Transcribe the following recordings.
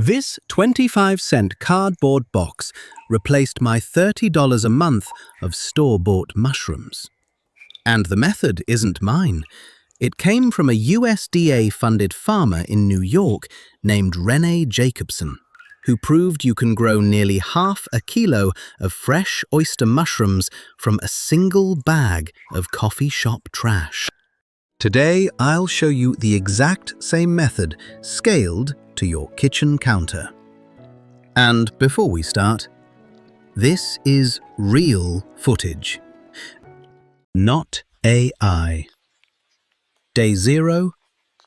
This 25-cent cardboard box replaced my $30 a month of store-bought mushrooms. And the method isn't mine. It came from a USDA-funded farmer in New York named Renee Jacobson, who proved you can grow nearly half a kilo of fresh oyster mushrooms from a single bag of coffee shop trash. Today, I'll show you the exact same method scaled to your kitchen counter. And before we start, this is real footage, not AI. Day 0,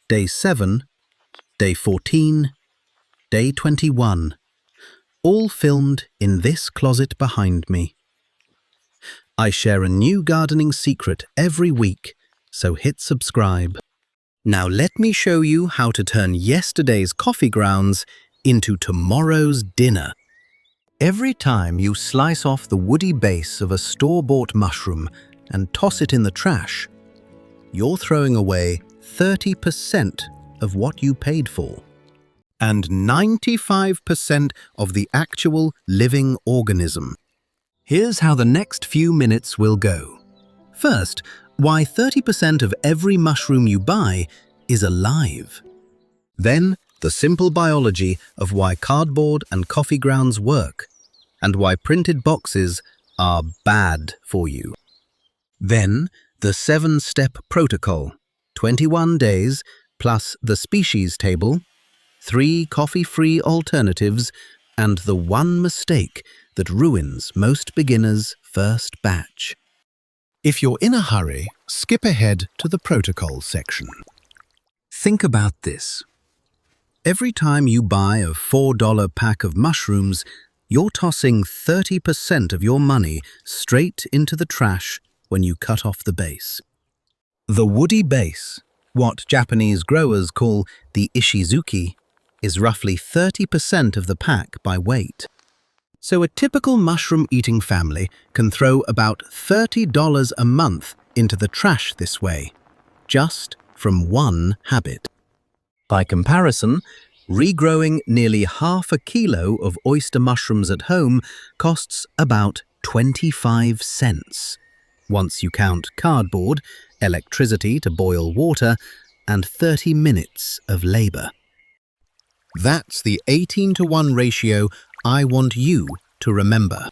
Day 7, Day 14, Day 21, all filmed in this closet behind me. I share a new gardening secret every week, so hit subscribe. Now let me show you how to turn yesterday's coffee grounds into tomorrow's dinner. Every time you slice off the woody base of a store-bought mushroom and toss it in the trash, you're throwing away 30% of what you paid for, and 95% of the actual living organism. Here's how the next few minutes will go. First, why 30% of every mushroom you buy is alive. Then, the simple biology of why cardboard and coffee grounds work, and why printed boxes are bad for you. Then, the 7-step protocol, 21 days plus the species table, 3 coffee-free alternatives, and the one mistake that ruins most beginners' first batch. If you're in a hurry, skip ahead to the protocol section. Think about this. Every time you buy a $4 pack of mushrooms, you're tossing 30% of your money straight into the trash when you cut off the base. The woody base, what Japanese growers call the ishizuki, is roughly 30% of the pack by weight. So a typical mushroom-eating family can throw about $30 a month into the trash this way, just from one habit. By comparison, regrowing nearly half a kilo of oyster mushrooms at home costs about 25 cents, once you count cardboard, electricity to boil water, and 30 minutes of labor. That's the 18-to-1 ratio I want you to remember.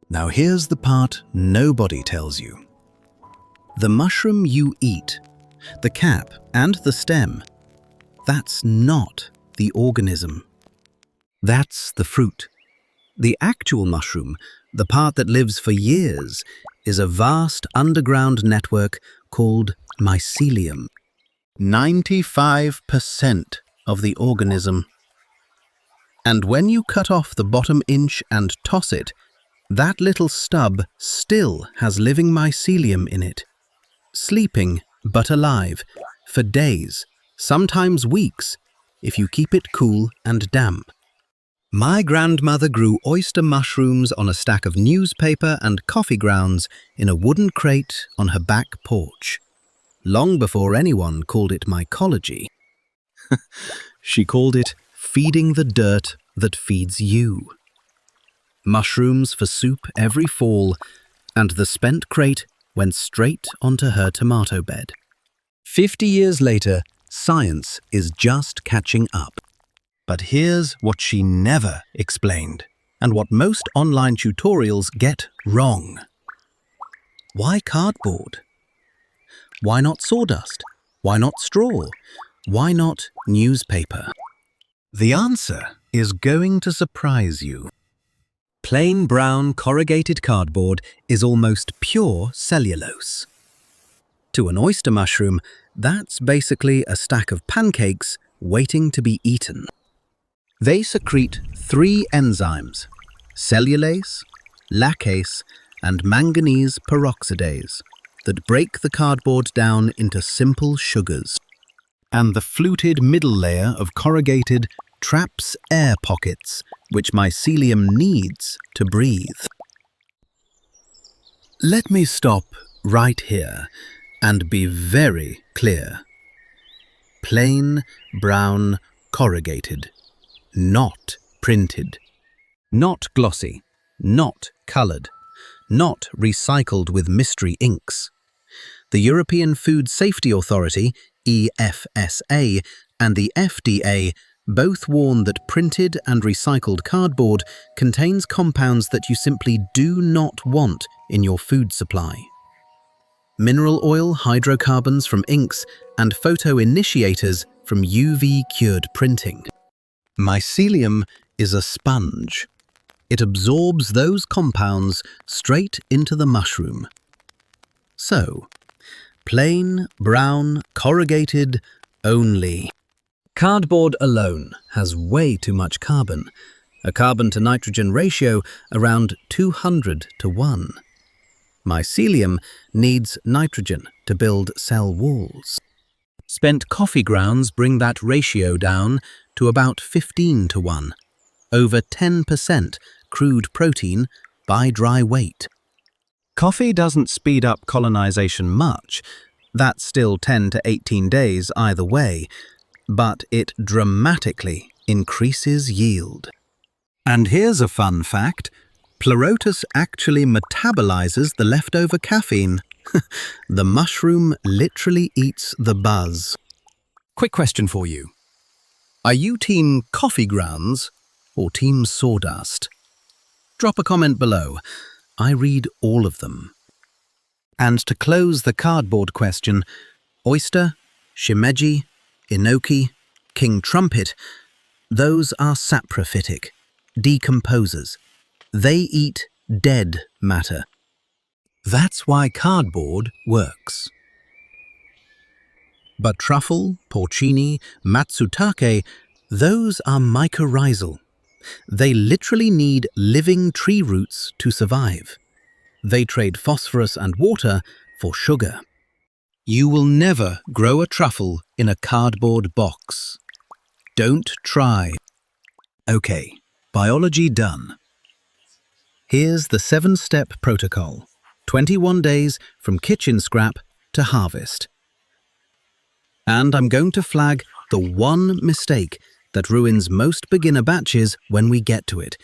Now here's the part nobody tells you. The mushroom you eat, the cap and the stem, that's not the organism. That's the fruit. The actual mushroom, the part that lives for years, is a vast underground network called mycelium. 95% of the organism. And when you cut off the bottom inch and toss it, that little stub still has living mycelium in it, sleeping but alive for days, sometimes weeks, if you keep it cool and damp. My grandmother grew oyster mushrooms on a stack of newspaper and coffee grounds in a wooden crate on her back porch, long before anyone called it mycology. She called it feeding the dirt that feeds you. Mushrooms for soup every fall, and the spent crate went straight onto her tomato bed. 50 years later, science is just catching up. But here's what she never explained, and what most online tutorials get wrong. Why cardboard? Why not sawdust? Why not straw? Why not newspaper? The answer is going to surprise you. Plain brown corrugated cardboard is almost pure cellulose. To an oyster mushroom, that's basically a stack of pancakes waiting to be eaten. They secrete 3 enzymes, cellulase, lacase, and manganese peroxidase, that break the cardboard down into simple sugars. And the fluted middle layer of corrugated traps air pockets, which mycelium needs to breathe. Let me stop right here and be very clear. Plain, brown, corrugated. not printed. Not glossy, not coloured, not recycled with mystery inks. The European Food Safety Authority, EFSA, and the FDA both warn that printed and recycled cardboard contains compounds that you simply do not want in your food supply. Mineral oil hydrocarbons from inks and photoinitiators from UV-cured printing. Mycelium is a sponge. It absorbs those compounds straight into the mushroom. So, plain, brown, corrugated, only. Cardboard alone has way too much carbon, a carbon-to-nitrogen ratio around 200 to 1. Mycelium needs nitrogen to build cell walls. Spent coffee grounds bring that ratio down to about 15 to 1, over 10% crude protein by dry weight. Coffee doesn't speed up colonization much, that's still 10 to 18 days either way, but it dramatically increases yield. And here's a fun fact, Pleurotus actually metabolizes the leftover caffeine. The mushroom literally eats the buzz. Quick question for you. Are you team coffee grounds or team sawdust? Drop a comment below. I read all of them. And to close the cardboard question, oyster, shimeji, enoki, king trumpet, those are saprophytic, decomposers. They eat dead matter. That's why cardboard works. But truffle, porcini, matsutake, those are mycorrhizal. They literally need living tree roots to survive. They trade phosphorus and water for sugar. You will never grow a truffle in a cardboard box. Don't try. Okay, biology done. Here's the 7-step protocol. 21 days from kitchen scrap to harvest. And I'm going to flag the one mistake that ruins most beginner batches when we get to it,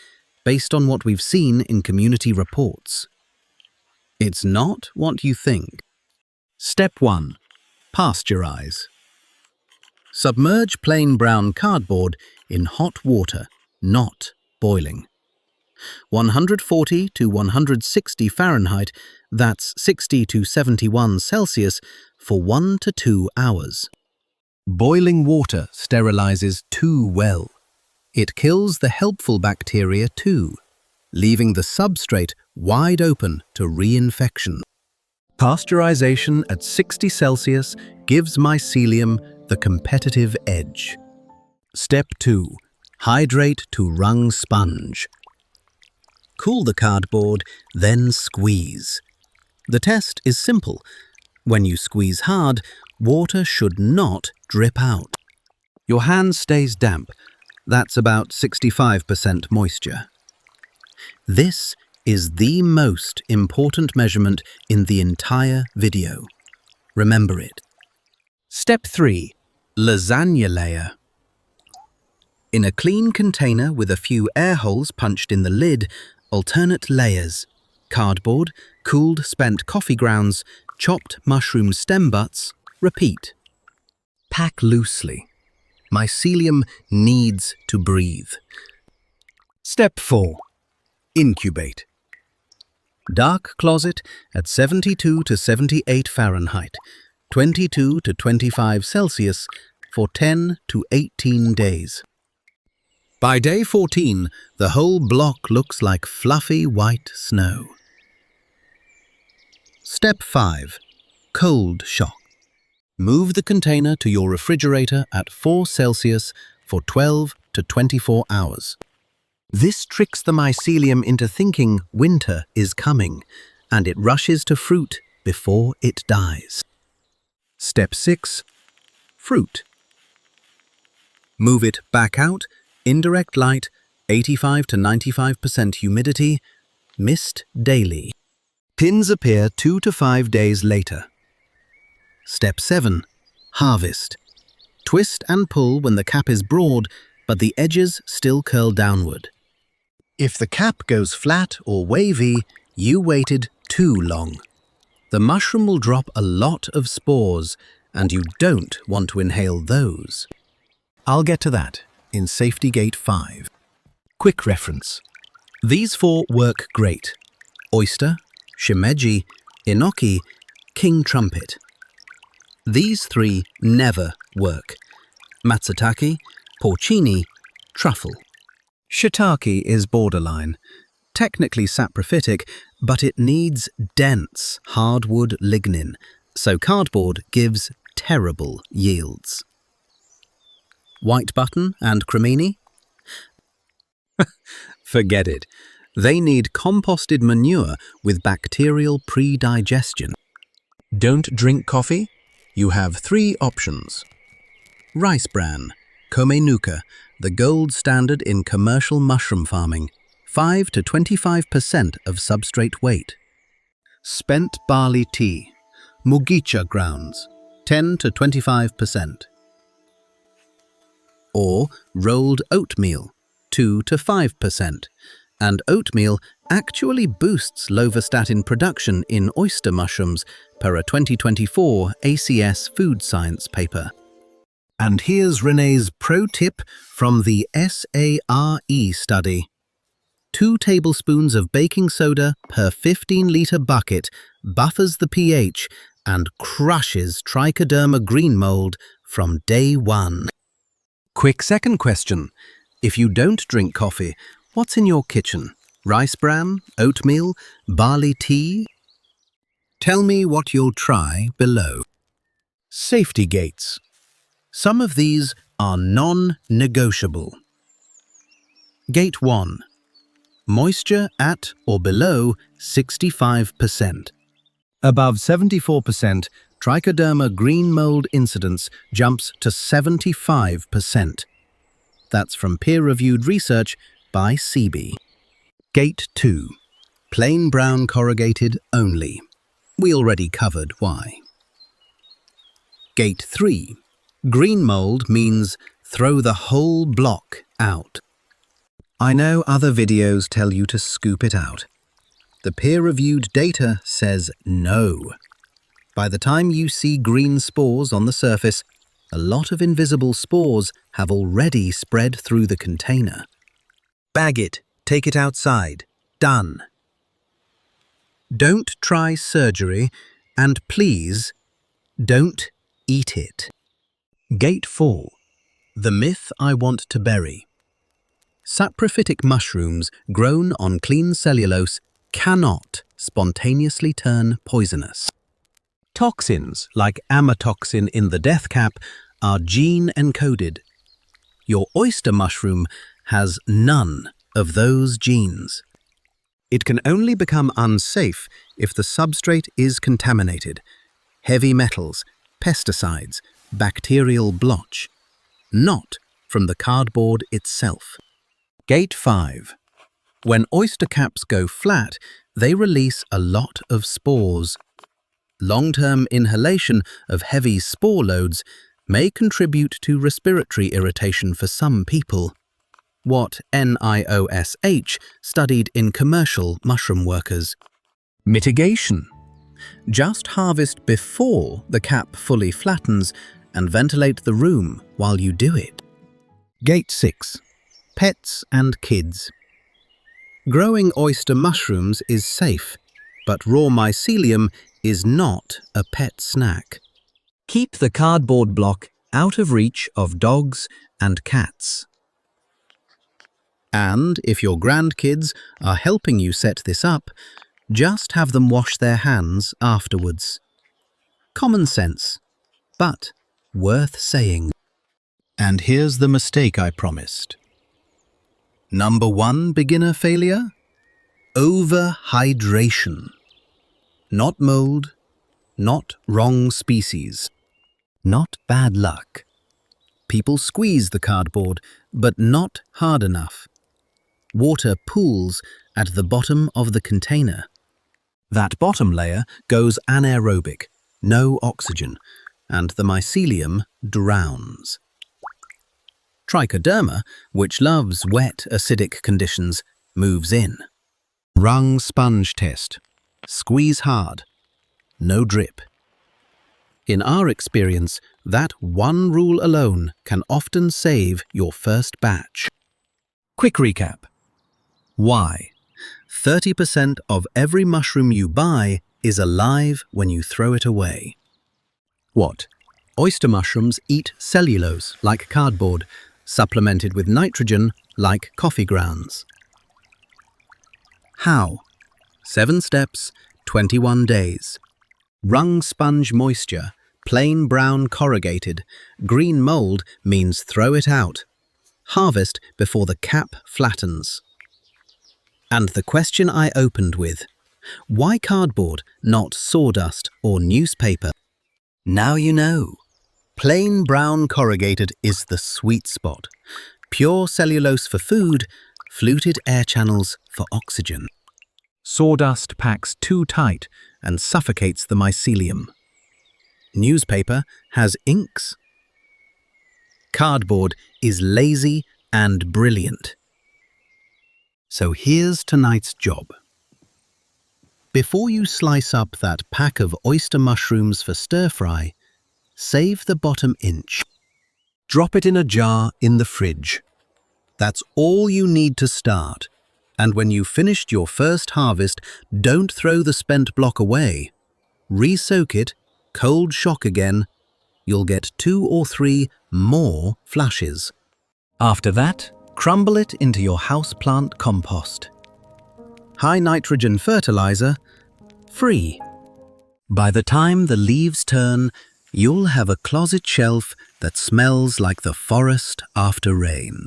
based on what we've seen in community reports. It's not what you think. Step 1. Pasteurize. Submerge plain brown cardboard in hot water, not boiling. 140 to 160 Fahrenheit, that's 60 to 71 Celsius, for 1 to 2 hours. Boiling water sterilizes too well. It kills the helpful bacteria too, leaving the substrate wide open to reinfection. Pasteurization at 60 Celsius gives mycelium the competitive edge. Step 2. Hydrate to wrung sponge. Cool the cardboard, then squeeze. The test is simple. When you squeeze hard, water should not drip out. Your hand stays damp. That's about 65% moisture. This is the most important measurement in the entire video. Remember it. Step 3. Lasagna layer. In a clean container with a few air holes punched in the lid, alternate layers: cardboard, cooled spent coffee grounds, chopped mushroom stem butts. Repeat. Pack loosely. Mycelium needs to breathe. Step 4. Incubate. Dark closet at 72 to 78 Fahrenheit, 22 to 25 Celsius for 10 to 18 days. By day 14, the whole block looks like fluffy white snow. Step 5. Cold shock. Move the container to your refrigerator at 4 Celsius for 12 to 24 hours. This tricks the mycelium into thinking winter is coming, and it rushes to fruit before it dies. Step 6. Fruit. Move it back out, indirect light, 85 to 95% humidity, mist daily. Pins appear 2 to 5 days later. Step 7. Harvest. Twist and pull when the cap is broad, but the edges still curl downward. If the cap goes flat or wavy, you waited too long. The mushroom will drop a lot of spores, and you don't want to inhale those. I'll get to that in Safety Gate 5. Quick reference. These 4 work great. Oyster, shimeji, enoki, king trumpet. These 3 never work. Matsutake, porcini, truffle. Shiitake is borderline. Technically saprophytic, but it needs dense hardwood lignin, so cardboard gives terrible yields. White button and cremini? Forget it. They need composted manure with bacterial pre-digestion. Don't drink coffee? You have 3 options. Rice bran, kome-nuka, the gold standard in commercial mushroom farming, 5 to 25% of substrate weight. Spent barley tea, mugicha grounds, 10 to 25%. Or rolled oatmeal, 2 to 5%. And oatmeal actually boosts lovastatin production in oyster mushrooms per a 2024 ACS Food Science paper. And here's Renee's pro tip from the SARE study. 2 tablespoons of baking soda per 15-litre bucket buffers the pH and crushes trichoderma green mold from day 1. Quick second question. If you don't drink coffee, what's in your kitchen? Rice bran, oatmeal, barley tea? Tell me what you'll try below. Safety gates. Some of these are non-negotiable. Gate 1. Moisture at or below 65%. Above 74%, trichoderma green mold incidence jumps to 75%. That's from peer-reviewed research by CB. Gate 2. Plain brown corrugated only. We already covered why. Gate 3. Green mold means throw the whole block out. I know other videos tell you to scoop it out. The peer-reviewed data says no. By the time you see green spores on the surface, a lot of invisible spores have already spread through the container. Bag it, take it outside. Done. Don't try surgery, and please, don't eat it. Gate 4. The myth I want to bury. Saprophytic mushrooms grown on clean cellulose cannot spontaneously turn poisonous. Toxins, like amatoxin in the death cap, are gene-encoded. Your oyster mushroom has none of those genes. It can only become unsafe if the substrate is contaminated. Heavy metals, pesticides, bacterial blotch. Not from the cardboard itself. Gate 5. When oyster caps go flat, they release a lot of spores. Long-term inhalation of heavy spore loads may contribute to respiratory irritation for some people. What NIOSH studied in commercial mushroom workers. Mitigation. Just harvest before the cap fully flattens and ventilate the room while you do it. Gate 6. Pets and kids. Growing oyster mushrooms is safe, but raw mycelium is not a pet snack. Keep the cardboard block out of reach of dogs and cats. And if your grandkids are helping you set this up, just have them wash their hands afterwards. Common sense, but worth saying. And here's the mistake I promised. Number 1 beginner failure? Overhydration. Not mold, not wrong species, not bad luck. People squeeze the cardboard, but not hard enough. Water pools at the bottom of the container. That bottom layer goes anaerobic, no oxygen, and the mycelium drowns. Trichoderma, which loves wet, acidic conditions, moves in. Wrung sponge test. Squeeze hard. No drip. In our experience, that one rule alone can often save your first batch. Quick recap. Why? 30% of every mushroom you buy is alive when you throw it away. What? Oyster mushrooms eat cellulose, like cardboard, supplemented with nitrogen, like coffee grounds. How? 7 steps, 21 days. Wrung sponge moisture, plain brown corrugated. Green mold means throw it out. Harvest before the cap flattens. And the question I opened with, why cardboard, not sawdust or newspaper? Now you know. Plain brown corrugated is the sweet spot. Pure cellulose for food, fluted air channels for oxygen. Sawdust packs too tight and suffocates the mycelium. Newspaper has inks. Cardboard is lazy and brilliant. So here's tonight's job. Before you slice up that pack of oyster mushrooms for stir-fry, save the bottom inch. Drop it in a jar in the fridge. That's all you need to start. And when you've finished your first harvest, don't throw the spent block away. Re-soak it, cold shock again. You'll get 2 or 3 more flashes. After that, crumble it into your houseplant compost. High nitrogen fertilizer, free. By the time the leaves turn, you'll have a closet shelf that smells like the forest after rain.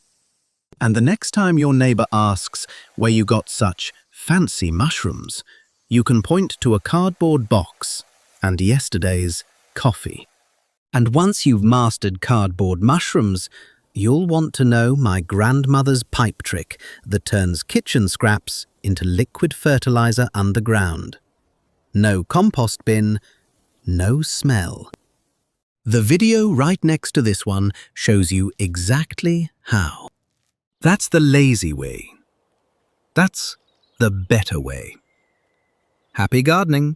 And the next time your neighbor asks where you got such fancy mushrooms, you can point to a cardboard box and yesterday's coffee. And once you've mastered cardboard mushrooms, you'll want to know my grandmother's pipe trick that turns kitchen scraps into liquid fertilizer underground. No compost bin, no smell. The video right next to this one shows you exactly how. That's the lazy way. That's the better way. Happy gardening!